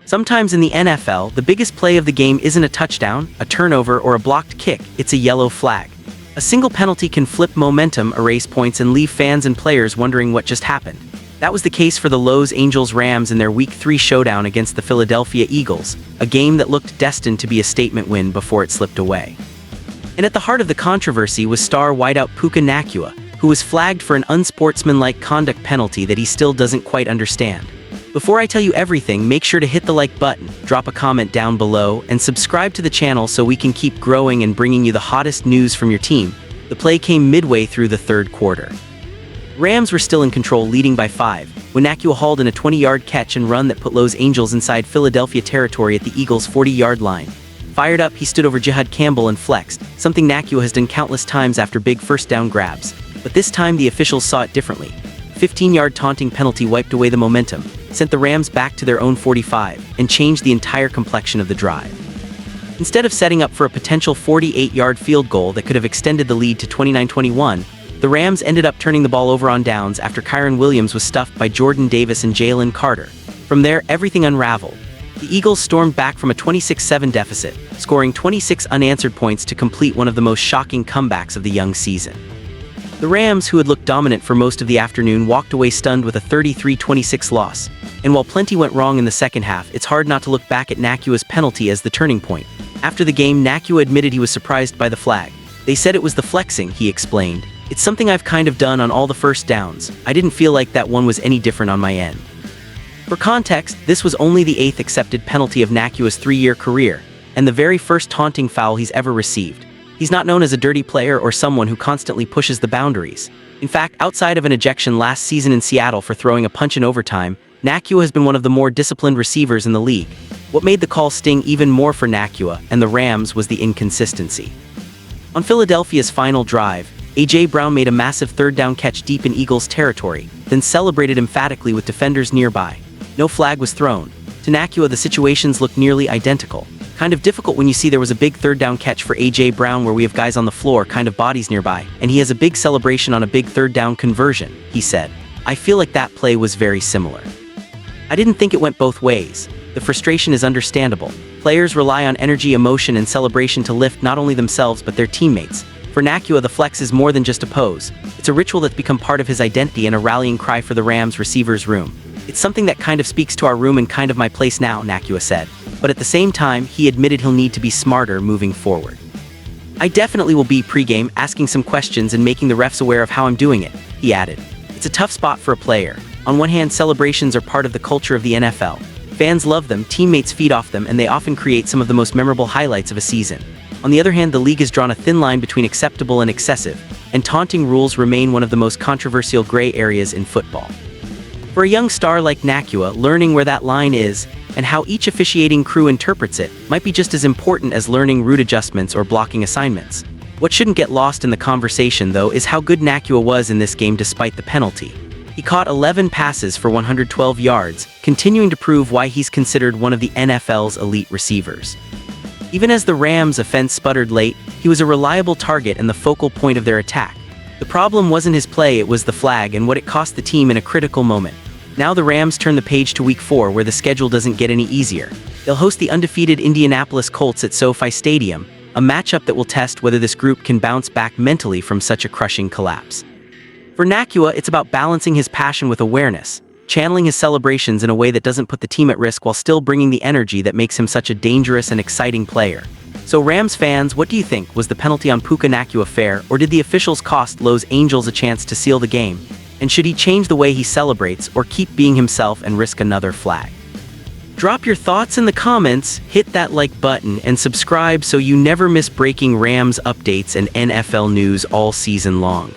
Sometimes in the NFL, the biggest play of the game isn't a touchdown, a turnover, or a blocked kick, it's a yellow flag. A single penalty can flip momentum, erase points, and leave fans and players wondering what just happened. That was the case for the Los Angeles Rams in their Week 3 showdown against the Philadelphia Eagles, a game that looked destined to be a statement win before it slipped away. And at the heart of the controversy was star wideout Puka Nacua, who was flagged for an unsportsmanlike conduct penalty that he still doesn't quite understand. Before I tell you everything, make sure to hit the like button, drop a comment down below, and subscribe to the channel so we can keep growing and bringing you the hottest news from your team. The play came midway through the third quarter. Rams were still in control, leading by 5, when Nacua hauled in a 20-yard catch and run that put Los Angeles inside Philadelphia territory at the Eagles' 40-yard line. Fired up, he stood over Jihad Campbell and flexed, something Nacua has done countless times after big first-down grabs. But this time the officials saw it differently. 15-yard taunting penalty wiped away the momentum, sent the Rams back to their own 45, and changed the entire complexion of the drive. Instead of setting up for a potential 48-yard field goal that could have extended the lead to 29-21, the Rams ended up turning the ball over on downs after Kyren Williams was stuffed by Jordan Davis and Jalen Carter. From there, everything unraveled. The Eagles stormed back from a 26-7 deficit, scoring 26 unanswered points to complete one of the most shocking comebacks of the young season. The Rams, who had looked dominant for most of the afternoon, walked away stunned with a 33-26 loss. And while plenty went wrong in the second half, it's hard not to look back at Nacua's penalty as the turning point. After the game, Nacua admitted he was surprised by the flag. They said it was the flexing, he explained. It's something I've kind of done on all the first downs. I didn't feel like that one was any different on my end. For context, this was only the 8th accepted penalty of Nacua's 3-year career, and the very first taunting foul he's ever received. He's not known as a dirty player or someone who constantly pushes the boundaries. In fact, outside of an ejection last season in Seattle for throwing a punch in overtime, Nacua has been one of the more disciplined receivers in the league. What made the call sting even more for Nacua and the Rams was the inconsistency. On Philadelphia's final drive, A.J. Brown made a massive third-down catch deep in Eagles territory, then celebrated emphatically with defenders nearby. No flag was thrown. To Nacua, the situations looked nearly identical. Kind of difficult when you see there was a big third-down catch for A.J. Brown where we have guys on the floor, kind of bodies nearby, and he has a big celebration on a big third-down conversion, he said. I feel like that play was very similar. I didn't think it went both ways. The frustration is understandable. Players rely on energy, emotion, and celebration to lift not only themselves but their teammates. For Nacua, the flex is more than just a pose. It's a ritual that's become part of his identity and a rallying cry for the Rams' receivers' room. It's something that kind of speaks to our room and kind of my place now, Nacua said. But at the same time, he admitted he'll need to be smarter moving forward. I definitely will be pre-game asking some questions and making the refs aware of how I'm doing it, he added. It's a tough spot for a player. On one hand, celebrations are part of the culture of the NFL. Fans love them, teammates feed off them, and they often create some of the most memorable highlights of a season. On the other hand, the league has drawn a thin line between acceptable and excessive, and taunting rules remain one of the most controversial gray areas in football. For a young star like Nacua, learning where that line is and how each officiating crew interprets it might be just as important as learning route adjustments or blocking assignments. What shouldn't get lost in the conversation, though, is how good Nacua was in this game despite the penalty. He caught 11 passes for 112 yards, continuing to prove why he's considered one of the NFL's elite receivers. Even as the Rams' offense sputtered late, he was a reliable target and the focal point of their attack. The problem wasn't his play, it was the flag and what it cost the team in a critical moment. Now the Rams turn the page to Week 4, where the schedule doesn't get any easier. They'll host the undefeated Indianapolis Colts at SoFi Stadium, a matchup that will test whether this group can bounce back mentally from such a crushing collapse. For Nacua, it's about balancing his passion with awareness, channeling his celebrations in a way that doesn't put the team at risk while still bringing the energy that makes him such a dangerous and exciting player. So Rams fans, what do you think? Was the penalty on Puka Nacua fair, or did the officials cost Los Angeles a chance to seal the game? And should he change the way he celebrates or keep being himself and risk another flag? Drop your thoughts in the comments, hit that like button, and subscribe so you never miss breaking Rams updates and NFL news all season long.